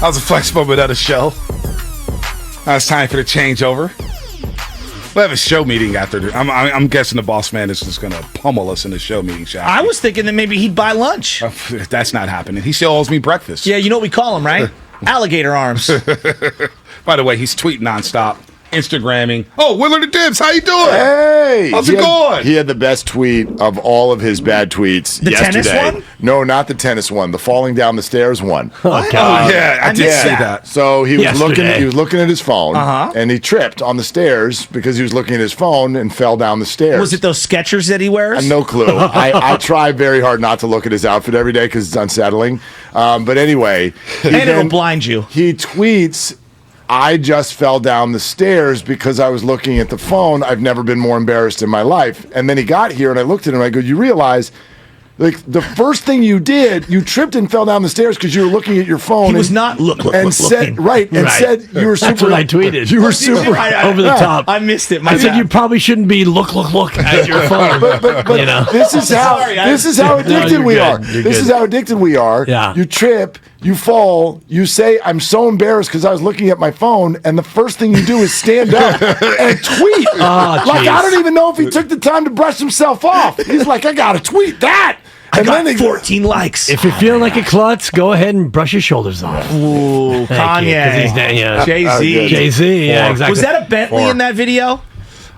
I was a flex moment at a show. Now it's time for the changeover. We'll have a show meeting after. I'm guessing the boss man is just going to pummel us in the show meeting. I was thinking that maybe he'd buy lunch. That's not happening. He still owes me breakfast. Yeah, you know what we call him, right? Alligator arms. By the way, he's tweeting nonstop, Instagramming. Oh, Willard and Dibs, how you doing? Hey! How's it going? He had the best tweet of all of his bad tweets yesterday. Tennis one? No, not the tennis one. The falling down the stairs one. Oh, yeah, I did see that. So he was looking at his phone, Uh-huh. and he tripped on the stairs because he was looking at his phone and fell down the stairs. Was it those Skechers that he wears? No clue. I try very hard not to look at his outfit every day because it's unsettling. But anyway, and it'll blind you. He tweets, I just fell down the stairs because I was looking at the phone. I've never been more embarrassed in my life. And then he got here and I looked at him and I go, you realize, like, the first thing you did, you tripped and fell down the stairs because you were looking at your phone. He was not looking. Said you were super. That's what I tweeted. You were super over the top. I missed it. I said you probably shouldn't be look at your phone. But you know? this is how addicted we are. This is how addicted we are. Yeah. You trip, you fall, you say, I'm so embarrassed because I was looking at my phone, and the first thing you do is stand up and tweet. Oh, like, I don't even know if he took the time to brush himself off. He's like, I got to tweet that. I got 14 likes. If you're feeling like a klutz, go ahead and brush your shoulders off. Ooh, Kanye. Jay-Z. Jay-Z, yeah, exactly. Was that a Bentley in that video?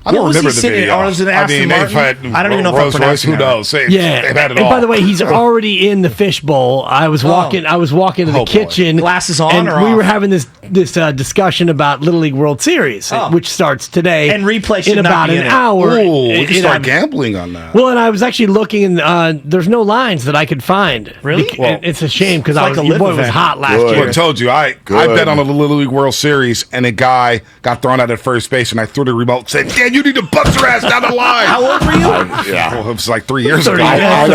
I don't remember the video. Or was it an Aston Martin? I don't even know if I'm pronouncing Who knows? Yeah. And by the way, he's already in the fishbowl. I was walking to the kitchen. Glasses on and or we off? were having this discussion about Little League World Series, which starts today. And replay should in not about be an in it. hour. Ooh, we can start gambling on that. Well, and I was actually looking, and there's no lines that I could find. Really? It's a shame because your boy was hot last Well, year. I told you, I bet on a Little League World Series, and a guy got thrown out at first base, and I threw the remote and said, Dan, you need to bust your ass down the line. How old were you? Well, it was like 3 years ago. I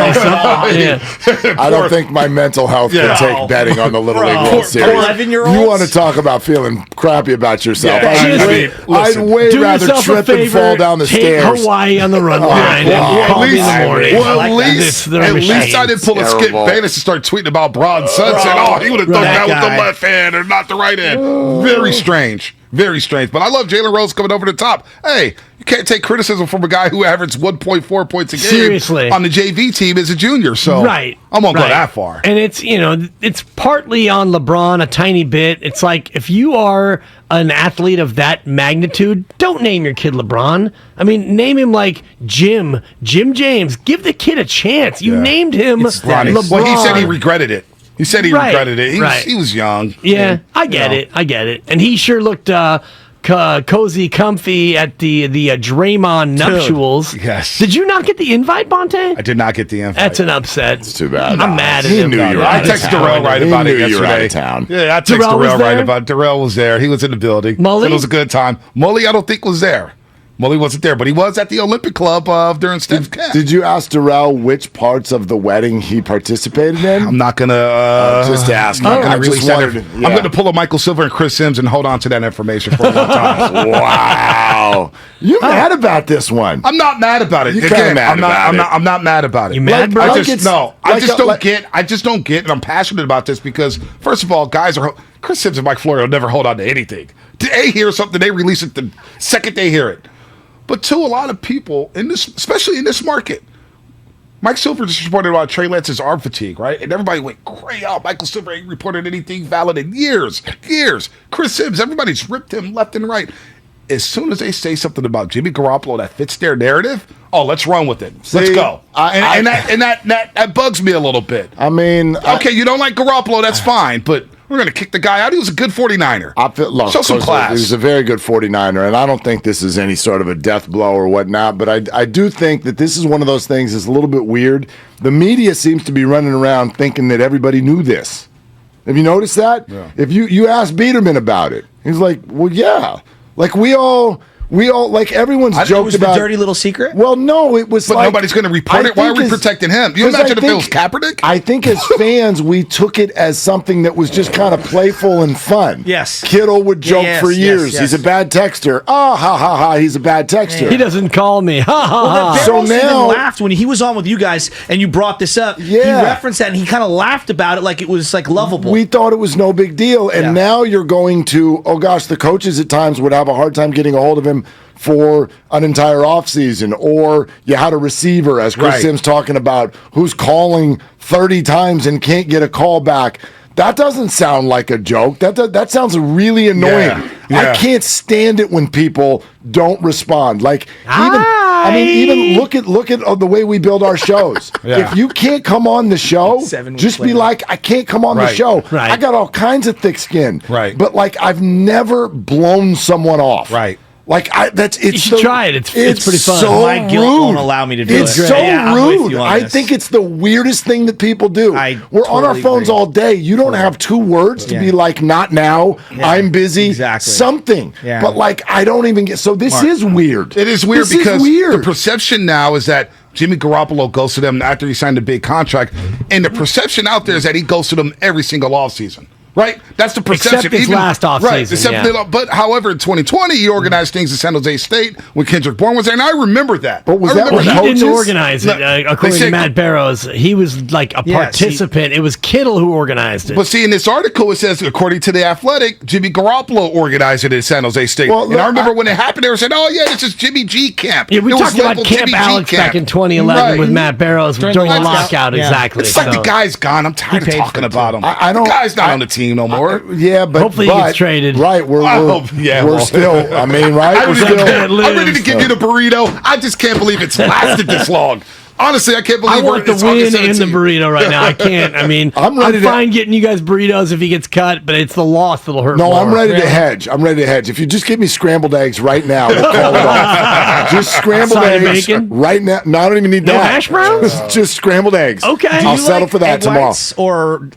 don't think my mental health can take betting on the Little League World Series. 11-year-olds? You want to talk about feeling crappy about yourself. Yeah. I'd way Do rather yourself a trip and favor, fall down the take stairs. Hawaii on the run line. At least I didn't pull a Skip Terrible. Bayless and start tweeting about Braun Sun saying, oh, he would have done that with the left hand or not the right hand. Very strange. Very strange. But I love Jalen Rose coming over the top. Hey, you can't take criticism from a guy who averaged 1.4 points a game Seriously. on the JV team as a junior. So I won't go that far. And it's partly on LeBron a tiny bit. It's like if you are an athlete of that magnitude, don't name your kid LeBron. I mean, name him like Jim James. Give the kid a chance. You named him LeBron. Well, he said he regretted it. He said he regretted it. He was young. Yeah, I get it. And he sure looked cozy, comfy at the Draymond nuptials. Yes. Did you not get the invite, Bonte? I did not get the invite. That's an upset. It's too bad. I'm mad at He him. knew you were I out of texted town. Darrell right He about knew it yesterday. you were out of town. Yeah, I texted Darrell was Darrell right there? about it. Darrell was there. He was in the building. Mully? Said it was a good time. Mully, I don't think was there. Mully wasn't there, but he was at the Olympic Club during Steph's camp. Did you ask Darrell which parts of the wedding he participated in? I'm not gonna just ask. I'm gonna pull a Michael Silver and Chris Sims and hold on to that information for a long time. Wow, you mad about this one? I'm not mad about it. I'm not mad about it. You mad, bro? I just don't get, and I'm passionate about this because first of all, Chris Sims and Mike Florio never hold on to anything. They hear something, they release it the second they hear it. But two, a lot of people in this, especially in this market, Mike Silver just reported about Trey Lance's arm fatigue, right? And everybody went crazy. Oh, Michael Silver ain't reported anything valid in years. Chris Sims, everybody's ripped him left and right. As soon as they say something about Jimmy Garoppolo that fits their narrative, let's run with it. Let's go. And that bugs me a little bit. I mean, okay, you don't like Garoppolo, that's fine, but we're going to kick the guy out. He was a good 49er. Show some class. He was a very good 49er, and I don't think this is any sort of a death blow or whatnot, but I do think that this is one of those things that's a little bit weird. The media seems to be running around thinking that everybody knew this. Have you noticed that? Yeah. If you ask Biederman about it, he's like, well, yeah. Like we all We all everyone's joked about the dirty little secret. Well, no, it was. But nobody's going to report it. Why are we protecting him? You imagine if it was Kaepernick? I think as fans, we took it as something that was just kind of playful and fun. Yes. Kittle would joke for years. Yes. He's a bad texter. Oh, ha ha ha! He's a bad texter. He doesn't call me. Ha ha ha. So now laughed when he was on with you guys and you brought this up. Yeah. He referenced that and he kind of laughed about it like it was lovable. We thought it was no big deal, and now you're going to. Oh gosh, the coaches at times would have a hard time getting a hold of him for an entire offseason, or you had a receiver, as Chris Sims talking about, who's calling 30 times and can't get a call back. That doesn't sound like a joke. That sounds really annoying. I can't stand it when people don't respond. Even look at the way we build our shows. If you can't come on the show, just be like, I can't come on the show. I got all kinds of thick skin. But I've never blown someone off. You should try it. It's pretty fun. So My guilt won't allow me to do it. It's so rude. I think it's the weirdest thing that people do. We're on our phones all day. You don't have 2 words to be like, not now, I'm busy, something. But I don't even get. So this is weird. It is weird because the perception now is that Jimmy Garoppolo goes to them after he signed a big contract, and the perception out there is that he goes to them every single offseason. Right? That's the perception. Except his last offseason. Right. But however, in 2020, he organized things in San Jose State when Kendrick Bourne was there, and I remember that. But was that he didn't organize it, according to Matt Barrows. He was like a participant. It was Kittle who organized it. But see, in this article, it says, according to The Athletic, Jimmy Garoppolo organized it at San Jose State. Well, and I remember when it happened, they were saying, oh, yeah, this is Jimmy G camp. Yeah, we talked about Camp Alex back in 2011 with Matt Barrows during the lockout. Exactly. It's like the guy's gone. I'm tired of talking about him. The guy's not on the team no more. But hopefully he gets traded. Right, we're still. I mean, right? I'm ready to give you the burrito. I just can't believe it's lasted this long. Honestly, I can't believe I want the win in the burrito right now. I can't. I mean, I'm fine getting you guys burritos if he gets cut, but it's the loss that'll hurt. No, more. I'm ready to hedge. If you just give me scrambled eggs right now, we'll call it off. Just scrambled eggs bacon? Right now. No, I don't even need that. Hash browns? Just scrambled eggs. Okay. I'll settle for that tomorrow. Or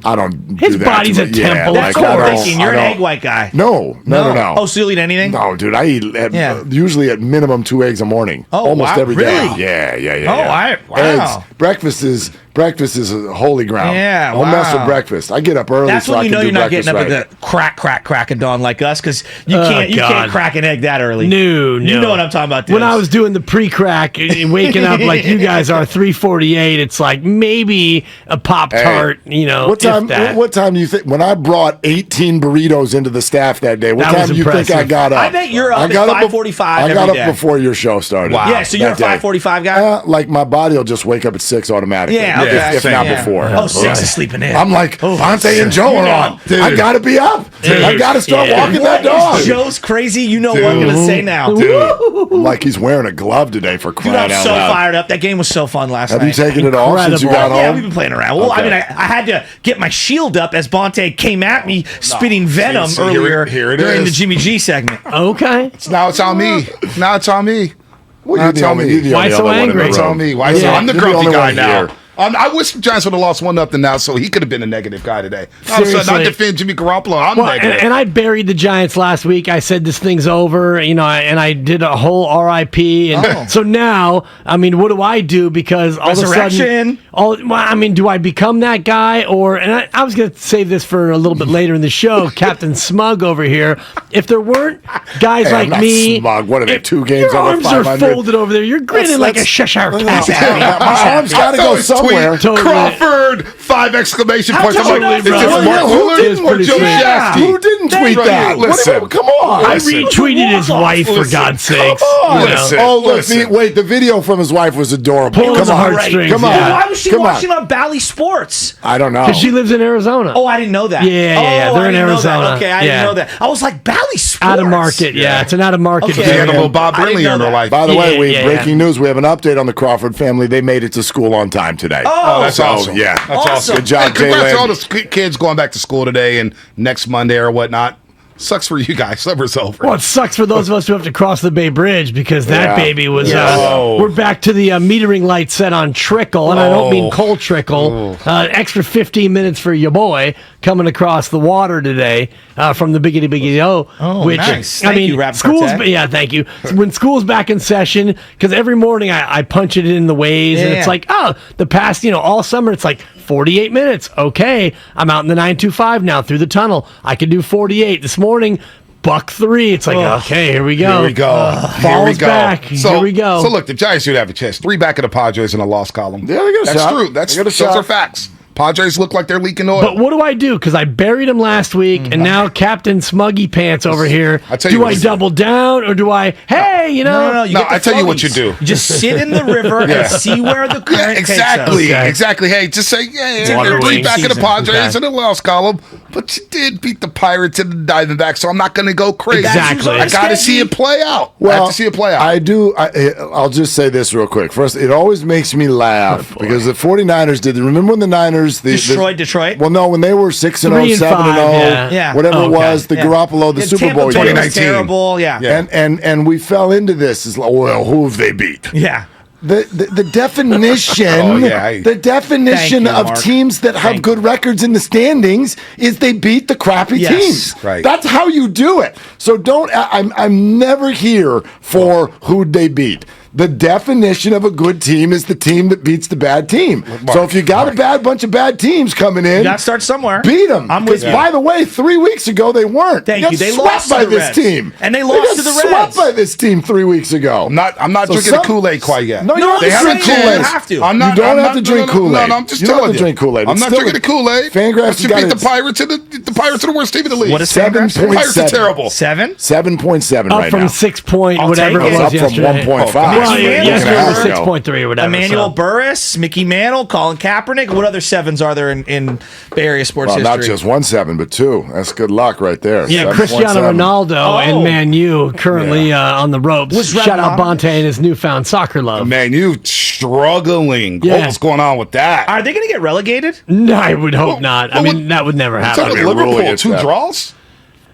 I don't. His body's a temple. That's what I'm thinking. You're an egg white guy. No. Oh, so you'll eat anything? No, dude. I eat usually at minimum 2 eggs a morning. Oh, almost every day. Really? Yeah. Wow. Eggs. Breakfast is a holy ground. Yeah, Don't mess with breakfast. I get up early. That's so when you know you're not getting up right. at the crack of dawn like us, because you can't crack an egg that early. No. You know what I'm talking about. When I was doing the pre-crack and waking up like you guys are 3:48, it's like maybe a Pop-Tart. What time do you think? When I brought 18 burritos into the staff that day, what time do you think I got up? I bet you're up at 5:45. I got up before your show started. Wow. Yeah, so you're a 5:45 guy. Like my body will just wake up at 6 automatically. Yeah. If not before. Oh, 6 is sleeping in. I'm like, Bonte and Joe are on. Dude. I got to be up. Dude. I got to start walking that dog. Joe's crazy. You know what I'm going to say now. Dude. Like he's wearing a glove today for crying out loud. I'm so fired up. That game was so fun last night. Have you taken it off since you got home? Yeah, we've been playing around. Well, I mean, I had to get my shield up as Bonte came at me spitting venom earlier during the Jimmy G segment. Okay. Now it's on me. Well, you tell me. Why so angry? It's on me. I'm the grumpy guy now. I wish the Giants would have lost 1-0 now, so he could have been a negative guy today. All of a sudden, I defend Jimmy Garoppolo. I'm negative. And I buried the Giants last week. I said this thing's over, and I did a whole RIP. And so now, I mean, what do I do? Because all of a sudden, do I become that guy? And I was going to save this for a little bit later in the show, Captain Smug over here. If there weren't guys like me. Smug. What are they, 2 games over 500? Your arms are folded over there. You're grinning like a Cheshire cat. My arms got to go somewhere. Crawford! 5 exclamation points. I'm like, is this Mark Willard or Joe Shasky? Who didn't tweet that? Listen, come on. I retweeted his wife, for God's sakes. Wait, the video from his wife was adorable. Come on. Why was she watching on Bally Sports? I don't know. Because she lives in Arizona. Oh, I didn't know that. Yeah. They're in Arizona. Okay, I didn't know that. I was like, Bally Sports. Out of market. Yeah, it's an out of market. She had a little Bob Brinley in her life. By the way, breaking news. We have an update on the Crawford family. They made it to school on time today. Oh, that's awesome. Yeah, that's awesome. Good job, congrats to all the kids going back to school today and next Monday or whatnot. Sucks for you guys. Summer's over. Well, it sucks for those of us who have to cross the Bay Bridge because that baby was. Oh. We're back to the metering light set on trickle, and I don't mean cold trickle. Extra 15 minutes for your boy coming across the water today from the Biggity Biggity O. Oh, which, nice. I Thank mean, you, Rap school's. Quartet. Yeah, thank you. When school's back in session, because every morning I punch it in the ways, and it's like, the past, all summer it's like 48 minutes. Okay, I'm out in the 925 now through the tunnel. I can do 48 this morning. $1.03. It's like, okay, here we go. Here we go. Here we go. Back. So, here we go. So look, the Giants should have a chance. 3 back of the Padres in a loss column. Yeah, they got a That's shot. true. That's They got a those shot. are facts. Padres look like they're leaking oil. But what do I do? Because I buried him last week, and now Captain Smuggy Pants over here. Do I double down, or do I, hey, No, No, I tell you what you do. You just sit in the river and see where the current exactly. takes us. Exactly. Hey, just say, Water they're 3 wing back of the season. Padres in the loss column, but you did beat the Pirates and the Diamondbacks, so I'm not going to go crazy. Exactly. I got to see it play out. I Well, have to see it play out. I do. I'll just say this real quick. First, it always makes me laugh because the 49ers did. Remember when the Niners Destroyed Detroit? Well, no, when they were 6-0, 3-5, 7-0, yeah. whatever it Okay. was, the Garoppolo, the Yeah, Super Tampa Bowl Bay year. was 2019. terrible. Yeah. And we fell into this. It's like, well, who have they beat? Yeah. The definition the definition Thank you, of Mark. teams that have Thank good records in the standings is they beat the crappy Yes. teams. Right. That's how you do it. So I'm never here for who'd they beat. The definition of a good team is the team that beats the bad team. So if you got a bunch of bad teams coming in, You got to start somewhere. beat them. I'm with you. By the way, 3 weeks ago they weren't. Thank got you. They swept lost to by the this Reds. team, And they got lost to the swept Reds. by this team 3 weeks ago. I'm not So drinking some- the Kool-Aid quite yet. No, you No, don't They have to haven't drink saying Kool-Aid. you have to. I'm not, You don't I'm have not- to drink no, Kool-Aid. No, I'm just You don't telling have you. to drink Kool-Aid. I'm It's not still- drinking the Kool-Aid. Fangraphs Let's has beat got the it. Pirates and the Pirates are the worst team in the league. What is Seven Fangraphs? point- Pirates are 7. terrible. 7? 7.7 Up right from now. 6 point, I'll whatever take it it. was It's up from yesterday. 1.5. Well, Mickey yesterday Mantle. was 6.3 or whatever. Emmanuel so. Burris, Mickey Mantle, Colin Kaepernick. What other 7s are there in Bay Area sports Well, history? not just 1 7, but 2. That's good luck right there. Yeah, 7.7. Cristiano Ronaldo and Oh. Man U currently on the ropes. Was Shout out Ronaldo- Bonte and his newfound soccer love. Man, you struggling. Yeah. What's going on with that? Are they going to get relegated? No, I would hope not. I well, mean, that would never So happen. with be a rule Liverpool, against 2 that. draws?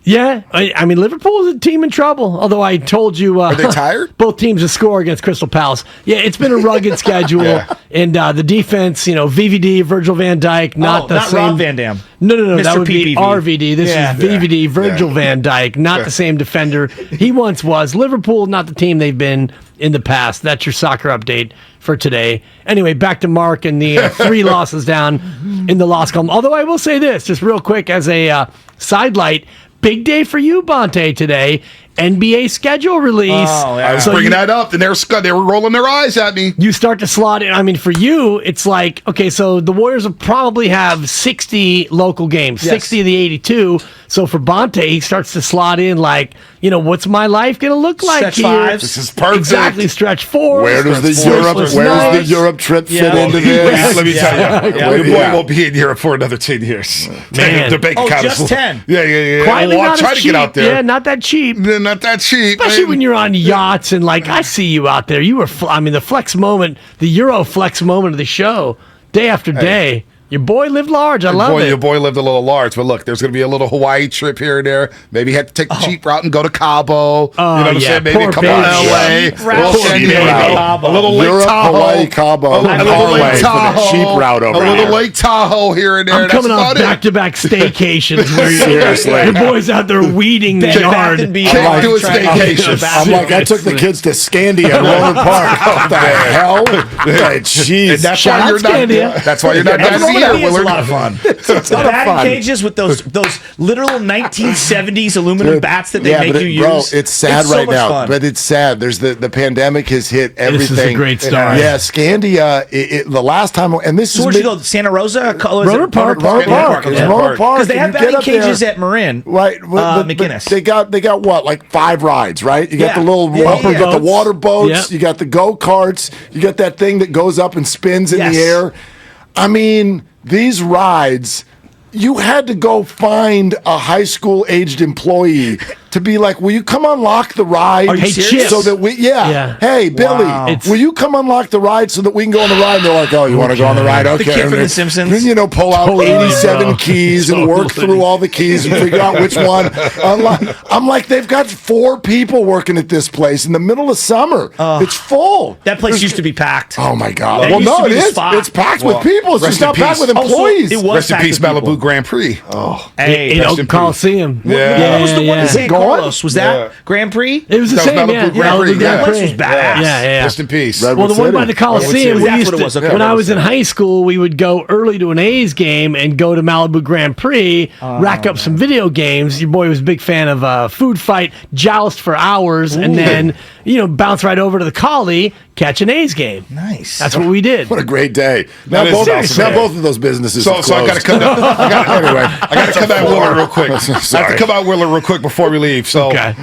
Yeah, I mean, Liverpool is a team in trouble. Although I told you, Are they tired? Both teams to score against Crystal Palace. Yeah, it's been a rugged schedule, Yeah. and the defense, VVD, Virgil van Dijk, not the same. Rob Van Dam. No, that Mr. would be PPV. RVD. This Yeah. is VVD, Virgil van Dijk, not the same defender he once was. Liverpool, not the team they've been in the past. That's your soccer update for today. Anyway, back to Mark and the 3 losses down in the loss column. Although I will say this, just real quick as a sidelight, big day for you, Bonte, today. NBA schedule release. Oh, yeah. I was So bringing you- that up, and they were rolling their eyes at me. You start to slot in. I mean, for you, it's like, okay, so the Warriors will probably have 60 local games, Yes. 60 of the 82. So for Bonte, he starts to slot in like, what's my life going to look like Stretch here? fives. This is perfect. Exactly, stretch 4. Where does the Sleepless nights. Europe trip fit Yeah. into Let this? me tell you, Yeah. your boy Yeah. won't be in Europe for another 10 years. Man. The bank Oh, account just is 10. Yeah. Quietly Well, I'm not trying as to cheap. get out there. Yeah, not that cheap. They're not that cheap. Especially man. when you're on yachts and like, I see you out there. You were, the flex moment, the Euro flex moment of the show, day after day. Your boy lived large. I love it. Your boy lived a little large, but look, there's going to be a little Hawaii trip here and there. Maybe you have to take the cheap route and go to Cabo. You know what I'm yeah, saying? Maybe poor a couple of baby. LA, Cheap a little route. San Cheap Diego, route. a little Lake Europe, Tahoe, Hawaii, Cabo, a and little Parlay Lake for the Tahoe, cheap route over a little here. Lake Tahoe here and there. I'm That's coming off about it. back-to-back staycations where Seriously. your boy's out there weeding the Bed Bath yard. and Beyond. Can't do a Trying to staycation. get the I'm like, I took the kids to Scandia at Roland Park. What the hell? Jeez. And that's Shout why out you're not. Scandia. That's why you're not And down you know what? here, That is a Willard. lot of fun. It's a lot of Batting fun. cages with those literal 1970s aluminum Dude, bats that they make but you bro, use. it's sad so right much now. fun. But it's sad. There's the pandemic has hit everything. This is a great story. Yeah, Scandia. The last time, and this So is where'd you go? Santa Rosa? Roller Park. Roller Park. It's Yeah. Roller Park. Because they have and you get batting up there- cages at Marin. Right, but McGinnis. They got what, like 5 rides, right? You got Yeah. the little, Yeah, you got the boats. water boats, Yeah. you got the go karts, you got that thing that goes up and spins in Yes. the air. I mean, these rides. You had to go find a high school aged employee to be like, will you come unlock the ride? Are you serious? Chips. So that hey, Billy, will you come unlock the ride so that we can go on the ride? And they're like, oh, you want to go on the ride? Okay. The kid from The Simpsons. Then, pull out 87 keys and work through all the keys and figure out which one. I'm like, they've got 4 people working at this place in the middle of summer. It's full. That place used to be packed. Oh, my God. That Well, used to no, be it the is. spot. It's packed with people. It's just in not packed peace. with employees. It was Rest in packed peace, with people. Malibu Grand Prix. Hey, in Oakland Coliseum. What was the one in Is it San going? Carlos? Was that Grand Prix? It was the That was same, Malibu yeah. Grand Prix, Malibu yeah. Grand That place Prix. was badass. Yeah. Rest in peace. Redwood Well, the one City. by the Coliseum, That's what it was. Okay. when I was in high school, we would go early to an A's game and go to Malibu Grand Prix, rack up some video games. Your boy was a big fan of Food Fight, joust for hours, and then, bounce right over to the Collie, catch an A's game. Nice. That's what we did. What a great day. Now That is both, awesome, now man. both of those businesses So have I got to closed. come down. I got to come out Willard real quick. I have Sorry. to come out Willard real quick before we leave. So, Okay.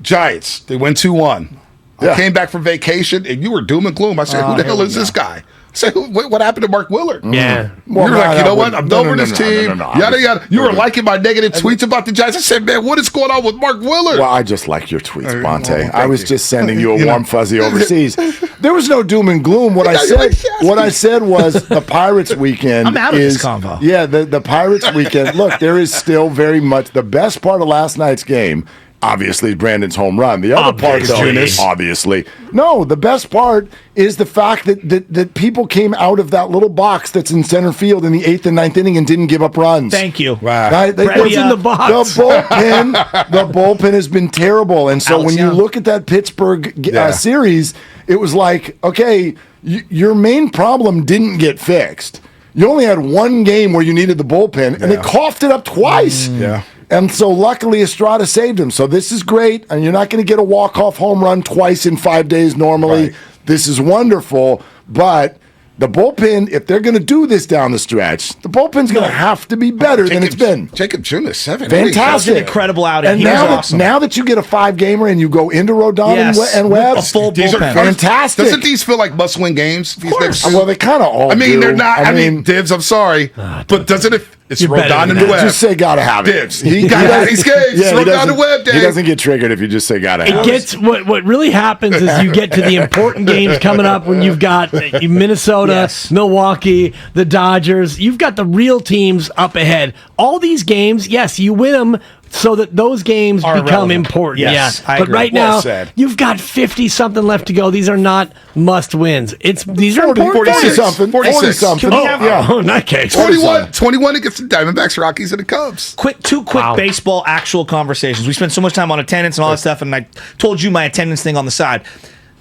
Giants, they went 2-1. I Yeah. came back from vacation, and you were doom and gloom. I said, who the hell is this guy? I said, what happened to Mark Willard? Yeah. Well, you were no, like, no, what? I'm no, over no, this no, team. no. Yada, yada. You were liking my negative tweets about the Giants. I said, man, what is going on with Mark Willard? Well, I just like your tweets, Bonte. well, I was thank just sending you a You know. warm fuzzy overseas. There was no doom and gloom. What I Yeah, you're like, said, yes. what I said was the Pirates weekend. I'm out of is, this convo. Yeah, the Pirates weekend. Look, there is still very much the best part of last night's game. Obviously, is Brandon's home run. The other part, though, Obviously. obviously, no. The best part is the fact that people came out of that little box that's in center field in the 8th and 9th inning and didn't give up runs. Thank you. Wow. Right? What's in the box? The bullpen has been terrible, and so Alex when you Young. look at that Pittsburgh Yeah. series, it was like, okay, your main problem didn't get fixed. You only had one game where you needed the bullpen, and they coughed it up twice. Yeah. And so luckily Estrada saved him. So this is great, and you're not going to get a walk-off home run twice in 5 days normally. Right. This is wonderful, but the bullpen, if they're going to do this down the stretch, the bullpen's going to have to be better than it's been. Jacob June is 7. Fantastic. That was an incredible outing. And He was now, awesome. now that you get a 5-gamer and you go into Rodon Yes. and Webb, A full These are bullpen. fantastic. Doesn't these feel like must-win games? These next two? Well, they kind of all I mean, do. they're not. I mean, Dibs, I'm sorry. But doesn't it? It's You're better Rodon than and that. Webb. just say gotta have it. Dibs. He gotta have these games. Yeah, he Rodon doesn't- and Webb, He Dave. doesn't get triggered if you just say gotta have It it. gets what really happens is you get to the important games coming up when you've got Minnesota, Yes. Milwaukee, the Dodgers. You've got the real teams up ahead. All these games, yes, you win them so that those games Are become relevant. important. Yes, yeah. I But agree. right Well now, said. you've got 50 something left to go. These are not must wins. These are important 46. games. 40-something. 46. 40-something. Can we have- yeah. Oh, in that case. 21 against the Diamondbacks, Rockies, and the Cubs. Two quick Wow. baseball actual conversations. We spent so much time on attendance and all that stuff, and I told you my attendance thing on the side.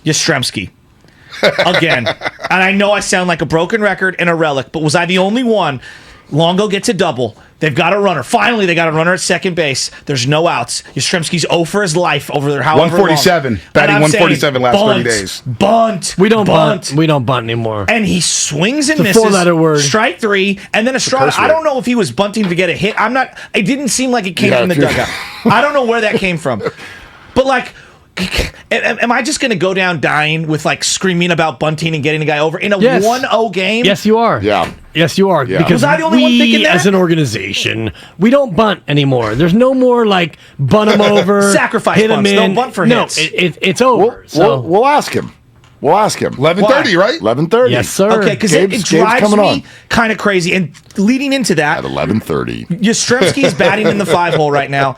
Yastrzemski. Again. And I know I sound like a broken record and a relic, but was I the only one? Longo gets a double. They've got a runner. Finally, they got a runner at second base. There's no outs. Yastrzemski's 0 for his life over there. However 147. long. Batting And I'm 147 saying, last 30 bunt, days. Bunt. We don't bunt. We don't bunt anymore. And he swings and It's a misses. four-letter word. Strike 3, and then Estrada. curse I word. don't know if he was bunting to get a hit. It didn't seem like it came Yeah, from the if you're- dugout. I don't know where that came from. But like, am I just going to go down dying with like screaming about bunting and getting a guy over in a Yes. 1-0 game? Yes, you are. Yeah. Yes, you are. Yeah. Because Was I the only one thinking that? as an organization, we don't bunt anymore. There's no more like bunt them over, Sacrifice hit 'em bunts. in. Don't bunt for no, hits. it's over. We'll ask him. We'll ask him. 11:30, right? 11:30. Yes, sir. Okay, because it Gabe's drives coming me on. kind of crazy. And leading into that, At 11:30. Yastrzemski is batting in the 5-hole right now.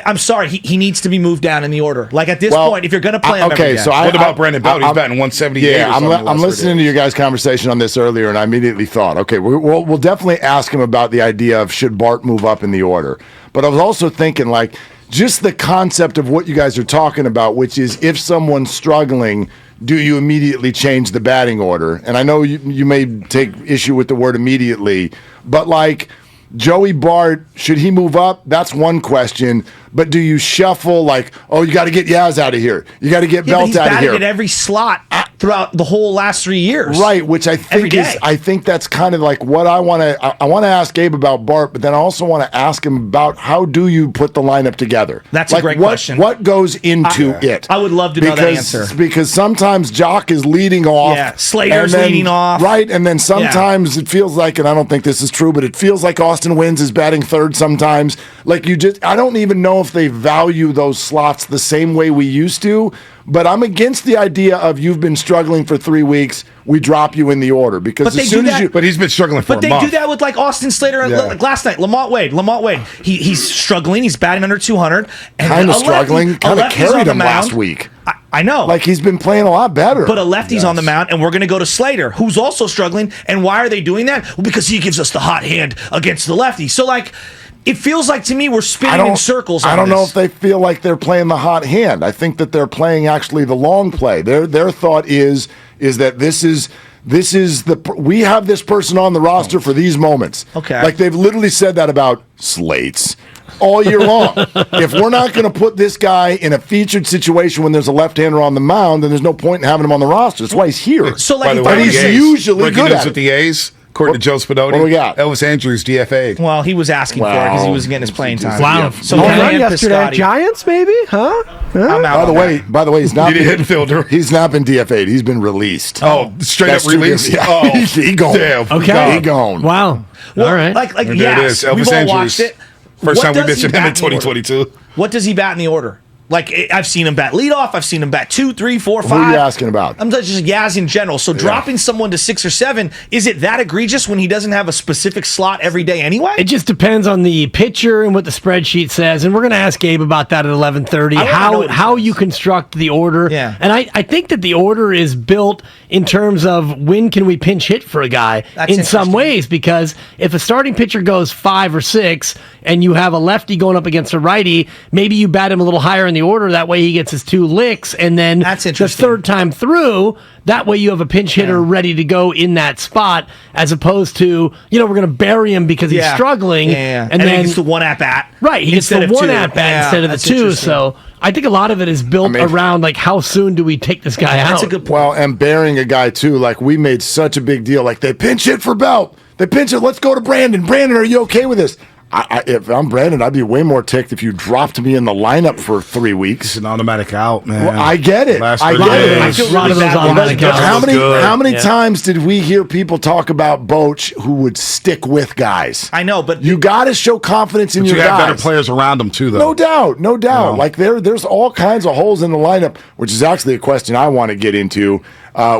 I'm sorry, he needs to be moved down in the order. Like at this point, if you're going to play him, okay, every day. so What about Brandon Belt? He's batting 178 Yeah, or something I'm last listening 30 to your guys' conversation on this earlier, and I immediately thought, okay, we'll definitely ask him about the idea of should Bart move up in the order. But I was also thinking, like, just the concept of what you guys are talking about, which is if someone's struggling, do you immediately change the batting order? And I know you may take issue with the word immediately, but like Joey Bart, should he move up? That's one question. But do you shuffle like, oh, you got to get Yaz out of here. You got to get Yeah, but Belt he's out of batting here. at every slot. throughout the whole last 3 years. Right, which I Every think day. I think that's kind of like what I want to. I want to ask Gabe about Bart, but then I also want to ask him about how do you put the lineup together? That's like a great what, question. What goes into it? I would love to know that answer. Because sometimes Jock is leading off. Yeah, Slater's and then- leading off. Right, and then sometimes it feels like, and I don't think this is true, but it feels like Austin Wins is batting third sometimes. Like I don't even know if they value those slots the same way we used to. But I'm against the idea of you've been struggling for 3 weeks, we drop you in the order. Because But they as soon do as that- you. But he's been struggling for But a they month. do that with like Austin Slater and Yeah. like last night. Lamont Wade. He's struggling. He's batting under 200. And Kind a of struggling. lefty- a Kind of lefty's on carried the him last mound. week. I know. Like he's been playing a lot better. But a lefty's on the mound, and we're going to go to Slater, who's also struggling. And why are they doing that? Well, because he gives us the hot hand against the lefty. So, like, it feels like to me we're spinning in circles. I on don't know this. if they feel like they're playing the hot hand. I think that they're playing actually the long play. Their thought is that this is we have this person on the roster for these moments. Okay. Like they've literally said that about slates all year long. If we're not going to put this guy in a featured situation when there's a left-hander on the mound, then there's no point in having him on the roster. That's why he's here. So, like, By the if way, I and was he's the A's. usually Breaking good news at with it. the A's. According to Joe Spinoni, What do we got? Elvis Andrews DFA'd. Well, he was asking for it because he was getting his playing time. Wow. So Home Kenny run and yesterday. Piscotty. Giants, maybe? Huh? I'm out. By the way, he's not He been, didn't fielder. he's not been DFA'd. He's been released. Oh, straight That's up release. true. Yeah. Oh, he gone. damn. Okay. He gone. Wow. Well, All right. Like There yes, it is. we've Elvis all Andrews. watched it. First What time we does he mentioned him in bat in the order? 2022. What does he bat in the order? Like I've seen him bat leadoff. I've seen him bat 2, 3, 4, 5. Who are you asking about? I'm just Yaz in general. So dropping someone to 6 or 7, is it that egregious when he doesn't have a specific slot every day anyway? It just depends on the pitcher and what the spreadsheet says, and we're going to ask Gabe about that at 11:30. I wanna know what he How says. you construct the order? Yeah. And I think that the order is built in terms of when can we pinch hit for a guy That's in some interesting. ways, because if a starting pitcher goes 5 or 6 and you have a lefty going up against a righty, maybe you bat him a little higher in the order. That way he gets his 2 licks, and then That's the interesting. third time through, that way you have a pinch hitter ready to go in that spot, as opposed to we're going to bury him because he's struggling, and and then then he gets the one at bat. right, he gets the instead of one 2. at bat Yeah, instead of the that's 2. interesting. So I think a lot of it is built around like how soon do we take this guy out? That's a good point. Well, and burying a guy too, like we made such a big deal. Like they pinch hit for Belt. They pinch it. Let's go to Brandon. Brandon, are you okay with this? If I'm Brandon, I'd be way more ticked if you dropped me in the lineup for 3 weeks. It's an automatic out, man. Well, I get it. Last I 30 get it. days. I feel A lot really of those bad about automatic it. outs. How many Yeah. times did we hear people talk about Boch who would stick with guys? I know, but You got to show confidence in But your you have guys. better players around him too, though. No doubt, no doubt. No. Like there's all kinds of holes in the lineup, which is actually a question I want to get into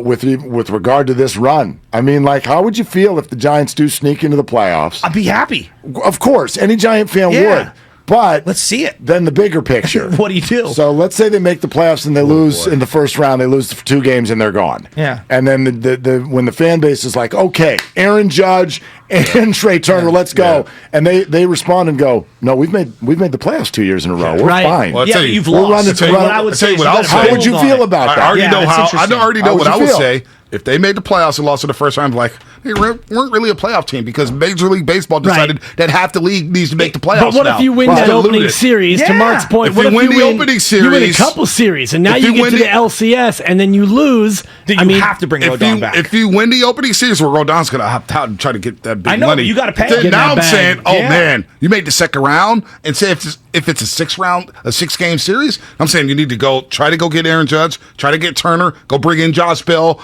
with regard to this run. I mean, like, how would you feel if the Giants do sneak into the playoffs? I'd be happy. Of course, any Giant fan Yeah. would. But Let's see it. then the bigger picture. What do you do? So let's say they make the playoffs and they lose in the first round. They lose for 2 games and they're gone. Yeah. And then the when the fan base is like, okay, Aaron Judge and Trey Turner, let's go. Yeah. And they respond and go, no, we've made the playoffs 2 years in a row. We're Right. fine. Well, I'll Yeah, tell but you, you've we'll lost. run it- What run- I would I'll tell say you is what you I'll gotta say. How would build you on feel it. about I that? already Yeah, know that's how. I interesting. already How know would what you I would feel? say if they made the playoffs and lost in the first round. Like they weren't really a playoff team because Major League Baseball decided that half the league needs to make the playoffs. But what now. if you win that Diluted opening it. series? To Yeah. Mark's point, If what you if win you the win opening You win a series- couple series, and now if you you get win to the the- LCS, and then you lose. Then you have to bring Rodon back. If you win the opening series, where Rodon's going to opt out and try to get that big I know, money, but you gotta pay then him. Get now that I'm bag. saying, oh Yeah. man, you made the second round, and say if it's a 6-game series, I'm saying you need to try to go get Aaron Judge, try to get Turner, go bring in Josh Bell.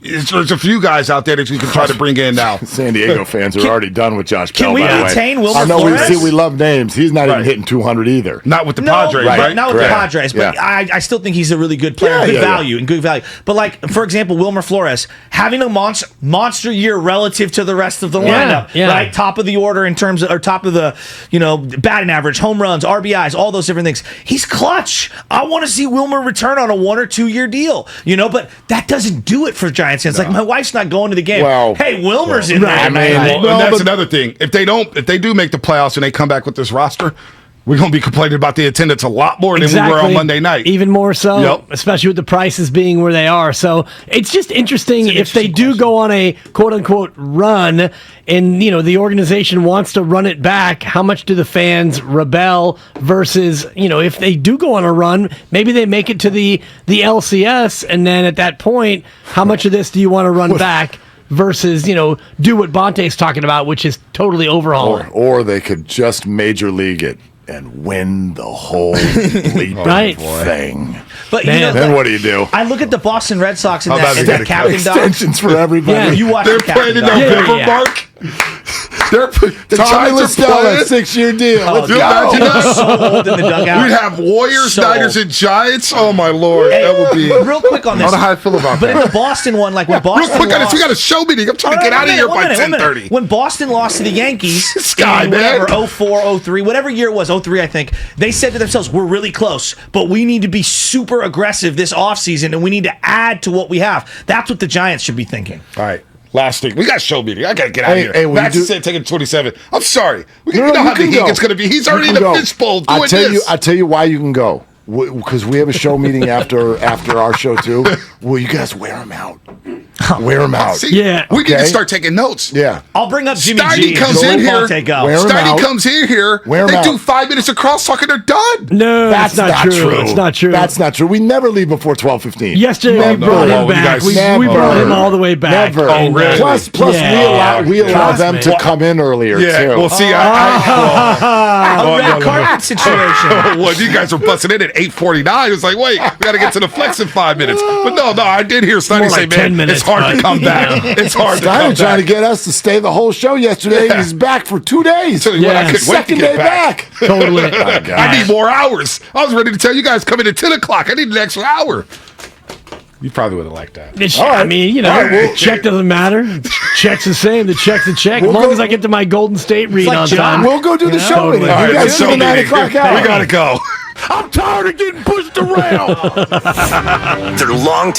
There's a few guys out there that you can try to bring in now. San Diego fans are already done with Josh Bell. can we by the way. retain Wilmer I know Flores? we love names. He's not even Right. hitting 200 either. Not with the No, Padres, but right? not with Correct. the Padres, but Yeah. I still think he's a really good player, Yeah, good yeah, value, and good value. But like, for example, Wilmer Flores having a monster year relative to the rest of the lineup, yeah. right? Top of the order in terms of, or top of the, batting average, home runs, RBIs, all those different things. He's clutch. I want to see Wilmer return on a 1 or 2 year deal, but that doesn't do it for Giants fans. Like my wife's not going to the game. Well, hey, Wilmer's in there. I mean, man. Well, No, and that's but- another thing. If they do make the playoffs and they come back with this roster, we're going to be complaining about the attendance a lot more than we were on Monday night. Even more so, Yep. especially with the prices being where they are. So it's just interesting if they do go on a quote-unquote run and, the organization wants to run it back, how much do the fans rebel versus, if they do go on a run, maybe they make it to the LCS, and then at that point, how much of this do you want to run back? Versus, do what Bonte's talking about, which is totally overhauling. Or they could just major league it and win the whole bleeping thing. But then what do you do? I look at the Boston Red Sox in Oh, that captain doc. Extensions for everybody. Yeah, you watch They're the captain playing in doc. November, Yeah. Mark. The Tommy Giants are Listella, playing. 6-year deal. Let's You go. imagine that? So old in the dugout. We'd have Warriors, So Niners, old. and Giants. Oh my Lord, Hey, that would be. real quick on I this. don't know how I feel about But in that. the Boston one, like when Real Boston quick on this, lost, we got a show meeting. I'm trying to get out of here by 10:30. When Boston lost to the Yankees, Sky, in man. whatever 04, 03, whatever year it was, 03, I think, they said to themselves, "We're really close, but we need to be super aggressive this offseason, and we need to add to what we have." That's what the Giants should be thinking. All right. Last thing, we got a show meeting. I gotta get out of here. Hey, will Max you said taking 27. I'm sorry. No, You know you how the can heat go. is going to be. He's You already in can the go. fishbowl doing I tell you why you can go. Because we have a show meeting after our show too. Well, you guys wear them out. Wear them out. See, Yeah. we need to Okay. start taking notes. Yeah. I'll bring up Jimmy Steiny G. comes and in here. Bonte go. Where- 'em Steiny out. comes in here. Wear 'em They do out. 5 minutes of cross talk and they're done. No, That's not true. It's not true. That's not true. We never leave before 12:15. Yesterday Never. we brought No, him you back. guys We never. brought him all the way back. Never. Oh, really? Plus, Yeah. we allow Trust them me. to come in earlier Yeah. too. Well, see, A red no. carpet situation. well, you guys were busting in at 8:49. It's like, wait, we got to get to the flex in 5 minutes. But no, I did hear Steiny More say, like man, 10 minutes, it's hard to but, come back. It's hard to come Steiner back. trying to get us to stay the whole show yesterday. Yeah. He's back for 2 days. Tell you what, I Yeah. couldn't wait to Second get day back. Totally. I need more hours. I was ready to tell you guys come in at 10 o'clock. I need an extra hour. You probably would have liked that. I mean, check doesn't matter. Check's the same. The check's a check. We'll as long go- as I get to my Golden State read like on John. time. We'll go do the show Totally. meeting. All right, You guys let's do show the 9 meeting. o'clock hour. We got to go. I'm tired of getting pushed around. Their long